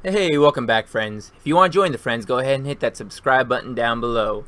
Hey, welcome back, friends. If you want to join the friends, go ahead and hit that subscribe button down below.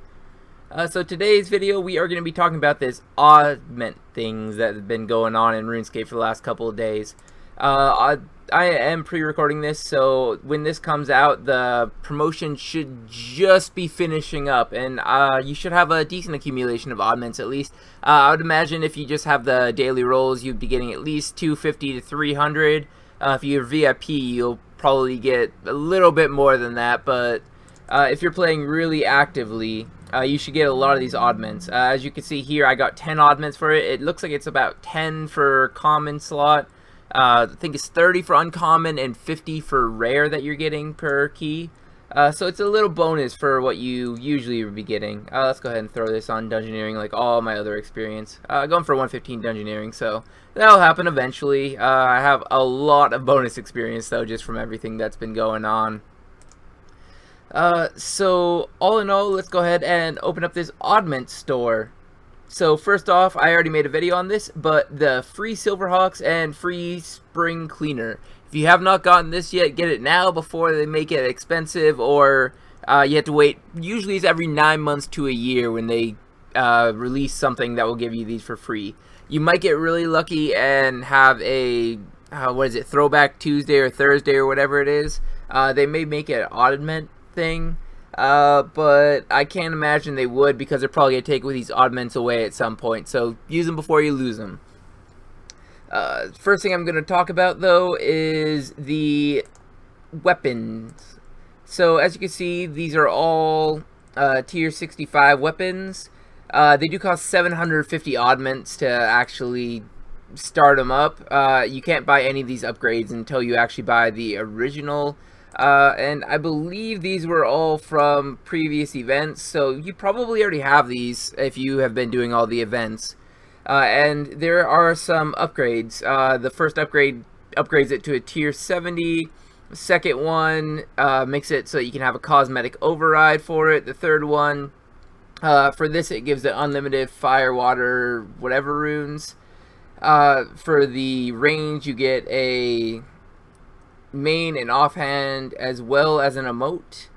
So today's video, we are going to be talking about this Oddment things that have been going on in RuneScape for the last couple of days. I am pre-recording this, so when this comes out, the promotion should just be finishing up, and you should have a decent accumulation of Oddments at least. I would imagine if you just have the daily rolls, you'd be getting at least 250 to 300. If you're VIP, you'll probably get a little bit more than that, but if you're playing really actively, you should get a lot of these Oddments. As you can see here, I got 10 Oddments for it. It looks like it's about 10 for common slot. I think it's 30 for uncommon and 50 for rare that you're getting per key. So it's a little bonus for what you usually would be getting. Let's go ahead and throw this on Dungeoneering like all my other experience. Going for 115 Dungeoneering, so that'll happen eventually. I have a lot of bonus experience though, just from everything that's been going on. So all in all, let's go ahead and open up this Oddment store. So first off, I already made a video on this, but the free Silverhawks and free Spring Cleaner. If you have not gotten this yet, get it now before they make it expensive, or you have to wait. Usually it's every 9 months to a year when they release something that will give you these for free. You might get really lucky and have a, what is it, Throwback Tuesday or Thursday or whatever it is. They may make it an Oddment thing. But I can't imagine they would, because they're probably going to take these Oddments away at some point. So use them before you lose them. First thing I'm going to talk about, though, is the weapons. So as you can see, these are all tier 65 weapons. They do cost 750 Oddments to actually start them up. You can't buy any of these upgrades until you actually buy the original. And I believe these were all from previous events, so you probably already have these if you have been doing all the events. And there are some upgrades. The first upgrade upgrades it to a tier 70. The second one makes it so you can have a cosmetic override for it. The third one, for this, it gives it unlimited fire, water, whatever runes. For the range, you get a main and offhand as well as an emote,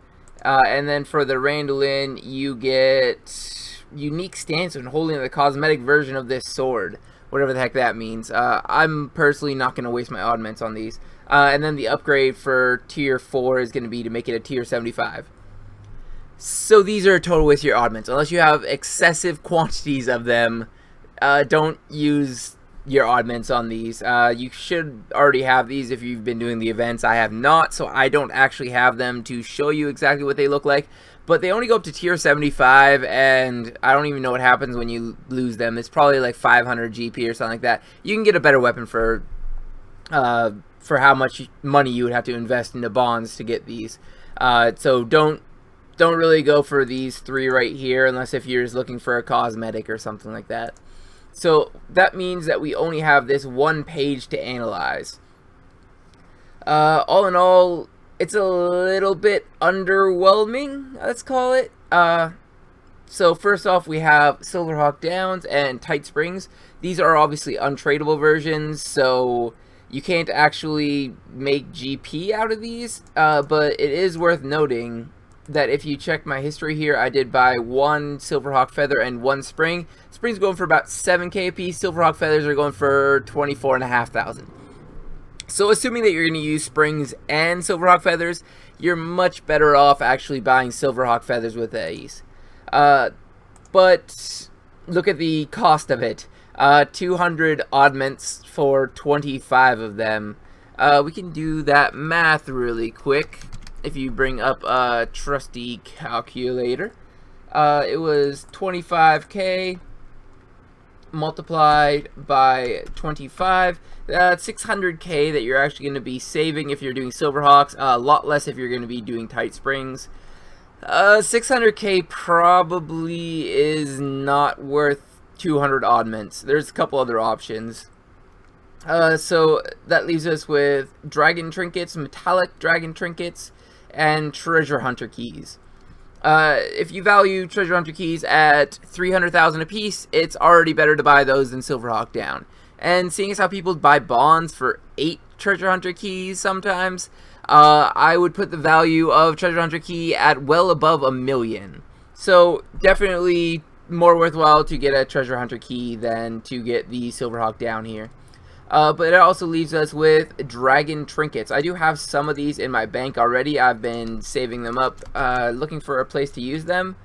and then for the Randolin you get unique stance when holding the cosmetic version of this sword, whatever the heck that means. I'm personally not going to waste my Oddments on these. And then the upgrade for tier 4 is going to be to make it a tier 75. So these are a total waste of your Oddments unless you have excessive quantities of them. Don't use your Oddments on these. You should already have these if you've been doing the events. I have not, so I don't actually have them to show you exactly what they look like, but they only go up to tier 75, and I don't even know what happens when you lose them. It's probably like 500 GP or something like that. You can get a better weapon for how much money you would have to invest into bonds to get these. So don't really go for these 3 right here unless if you're just looking for a cosmetic or something like that. So that means that we only have this one page to analyze. All in all, it's a little bit underwhelming, let's call it. So first off, we have Silverhawk Downs and Tight Springs. These are obviously untradeable versions, so you can't actually make GP out of these. But it is worth noting that if you check my history here, I did buy 1 Silverhawk Feather and 1 Spring. Spring's going for about 7k a piece. Silverhawk Feathers are going for 24,500. So assuming that you're going to use Springs and Silverhawk Feathers, you're much better off actually buying Silverhawk Feathers with these. But look at the cost of it. 200 Oddments for 25 of them. We can do that math really quick. If you bring up a trusty calculator, it was 25k multiplied by 25. That's 600k that you're actually going to be saving if you're doing Silverhawks. A lot less if you're going to be doing Tight Springs. 600k probably is not worth 200 Oddments. There's a couple other options. So that leaves us with Dragon Trinkets, Metallic Dragon Trinkets, and Treasure Hunter Keys. If you value Treasure Hunter Keys at 300,000 apiece, it's already better to buy those than Silverhawk Down. And seeing as how people buy bonds for 8 Treasure Hunter Keys sometimes, I would put the value of Treasure Hunter Key at well above 1,000,000. So definitely more worthwhile to get a Treasure Hunter Key than to get the Silverhawk down here. But it also leaves us with Dragon Trinkets. I do have some of these in my bank already. I've been saving them up, looking for a place to use them.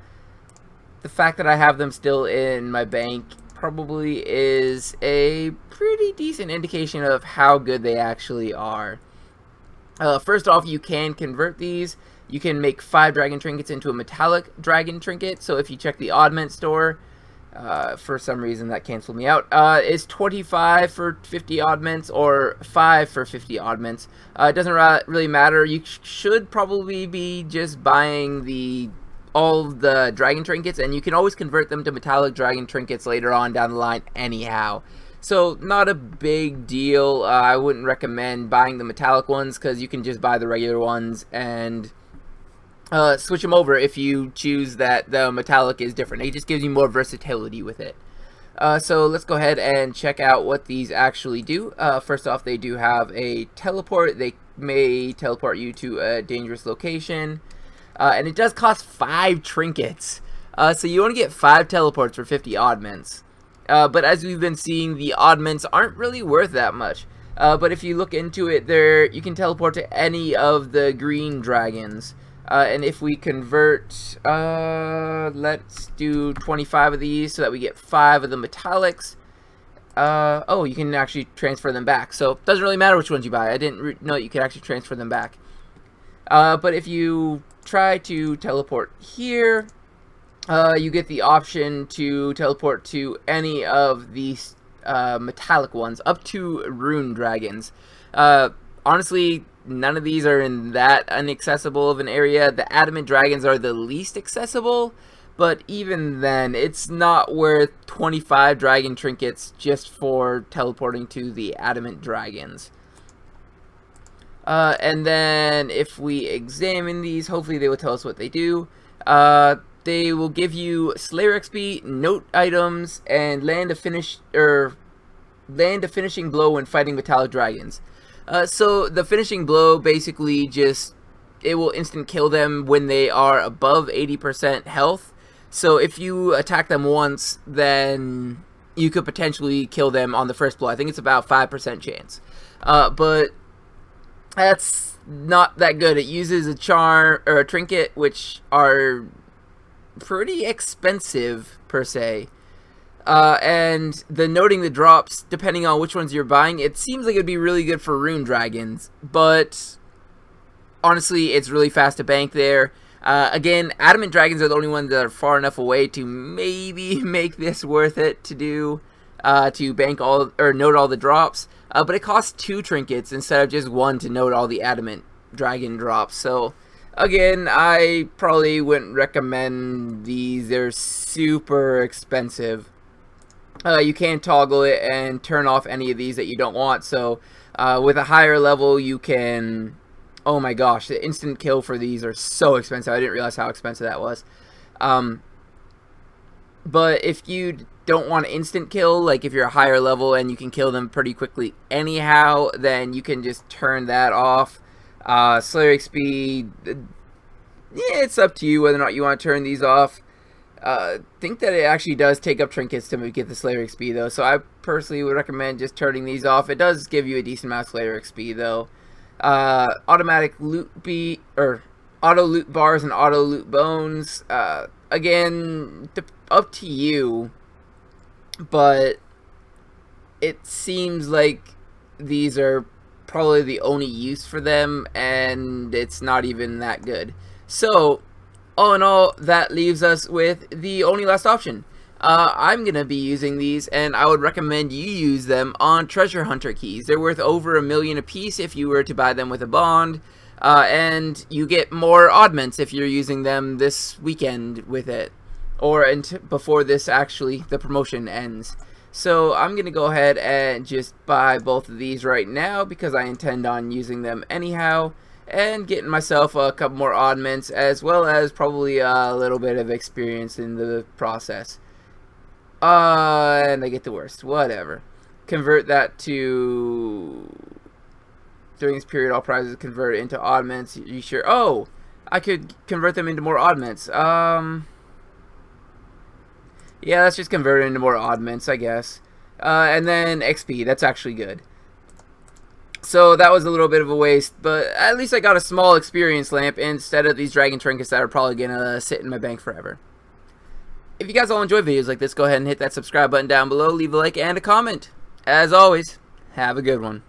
The fact that I have them still in my bank probably is a pretty decent indication of how good they actually are. First off, you can convert these. You can make 5 Dragon Trinkets into a metallic Dragon Trinket. So if you check the Oddment store, for some reason that canceled me out, it's 25 for 50 Oddments or 5 for 50 Oddments. It doesn't really matter. You should probably be just buying all the Dragon Trinkets, and you can always convert them to metallic Dragon Trinkets later on down the line anyhow. So not a big deal. I wouldn't recommend buying the metallic ones because you can just buy the regular ones and switch them over if you choose that the metallic is different. It just gives you more versatility with it. So let's go ahead and check out what these actually do. First off, they do have a teleport. They may teleport you to a dangerous location. And it does cost 5 trinkets. So you only get 5 teleports for 50 Oddments. But as we've been seeing, the Oddments aren't really worth that much. But if you look into it, you can teleport to any of the green dragons. And if we convert, let's do 25 of these so that we get 5 of the metallics. Oh, you can actually transfer them back. So it doesn't really matter which ones you buy. I didn't know you could actually transfer them back. But if you try to teleport here, you get the option to teleport to any of these metallic ones, up to rune dragons. Honestly, none of these are in that inaccessible of an area. The adamant dragons are the least accessible, but even then, it's not worth 25 dragon trinkets just for teleporting to the adamant dragons. And then if we examine these, hopefully they will tell us what they do. They will give you Slayer XP, note items, and land a finishing blow when fighting metallic dragons. So the finishing blow basically it will instant kill them when they are above 80% health. So if you attack them once, then you could potentially kill them on the first blow. I think it's about 5% chance. But that's not that good. It uses a charm or a trinket, which are pretty expensive per se. And the noting the drops, depending on which ones you're buying, it seems like it would be really good for rune dragons, but honestly, it's really fast to bank there. Again, adamant dragons are the only ones that are far enough away to maybe make this worth it to do, to bank all or note all the drops. But it costs 2 trinkets instead of just 1 to note all the adamant dragon drops. So again, I probably wouldn't recommend these. They're super expensive. You can toggle it and turn off any of these that you don't want. So with a higher level, you can... Oh my gosh, the instant kill for these are so expensive. I didn't realize how expensive that was. But if you don't want instant kill, like if you're a higher level and you can kill them pretty quickly anyhow, then you can just turn that off. Slayer XP, yeah, it's up to you whether or not you want to turn these off. Think that it actually does take up trinkets to get the Slayer XP though, so I personally would recommend just turning these off. It does give you a decent amount of Slayer XP though. Automatic loot or auto loot bars and auto loot bones. Again, up to you, but it seems like these are probably the only use for them, and it's not even that good. So all in all, that leaves us with the only last option. I'm going to be using these, and I would recommend you use them on treasure hunter keys. They're worth over 1,000,000 a piece if you were to buy them with a bond, and you get more oddments if you're using them this weekend with it, or before this actually, the promotion ends. So I'm going to go ahead and just buy both of these right now because I intend on using them anyhow, and getting myself a couple more oddments, as well as probably a little bit of experience in the process. And I get the worst. Whatever. Convert that to During this period, all prizes convert into oddments. You sure? Oh, I could convert them into more oddments. Yeah, let's just convert it into more oddments, I guess. And then XP. That's actually good. So that was a little bit of a waste, but at least I got a small experience lamp instead of these dragon trinkets that are probably gonna sit in my bank forever. If you guys all enjoy videos like this, go ahead and hit that subscribe button down below, leave a like and a comment. As always, have a good one.